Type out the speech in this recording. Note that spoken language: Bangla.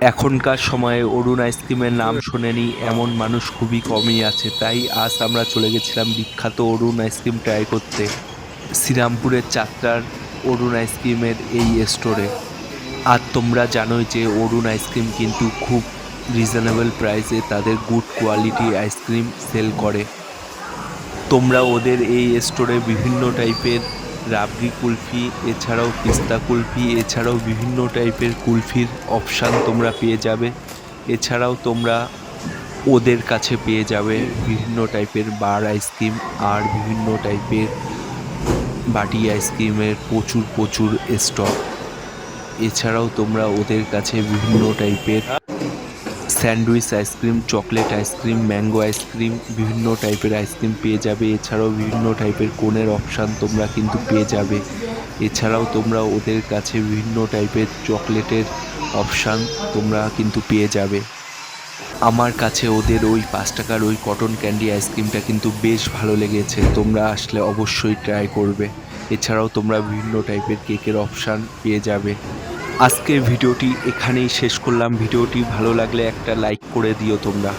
এখনকার সময়ে অরুণ আইসক্রিমের নাম শোনেনি এমন মানুষ খুবই কমই আছে, তাই আজ আমরা চলে গেছিলাম বিখ্যাত অরুণ আইসক্রিম ট্রাই করতে শ্রীরামপুরের চাত্রার অরুণ আইসক্রিমের এই স্টোরে। আর তোমরা জানোই যে অরুণ আইসক্রিম কিন্তু খুব রিজনেবল প্রাইসে তাদের গুড কোয়ালিটি আইসক্রিম সেল করে। তোমরা ওদের এই স্টোরে বিভিন্ন টাইপের রাবড়ি কুলফি, এছাড়াও পিস্তা কুলফি, এছাড়াও বিভিন্ন টাইপের কুলফির অপশান তোমরা পেয়ে যাবে। এছাড়াও তোমরা ওদের কাছে পেয়ে যাবে বিভিন্ন টাইপের বার আইসক্রিম আর বিভিন্ন টাইপের বাটি আইসক্রিমের প্রচুর প্রচুর স্টক। এছাড়াও তোমরা ওদের কাছে বিভিন্ন টাইপের sandwich ice cream, chocolate ice cream, mango ice cream, বিভিন্ন টাইপের আইসক্রিম পেয়ে যাবে। এছাড়াও বিভিন্ন টাইপের কোনের অপশান তোমরা কিন্তু পেয়ে যাবে। এছাড়াও তোমরা ওদের কাছে বিভিন্ন টাইপের চকলেটের অপশান তোমরা কিন্তু পেয়ে যাবে। আমার কাছে ওদের ওই 5 টাকার ওই কটন ক্যান্ডি আইসক্রিমটা কিন্তু বেশ ভালো লেগেছে, তোমরা আসলে অবশ্যই ট্রাই করবে। এছাড়াও তোমরা বিভিন্ন টাইপের কেকের অপশান পেয়ে যাবে। আজকের ভিডিওটি এখানেই শেষ করলাম। ভিডিওটি ভালো লাগলে একটা লাইক করে দিও তোমরা।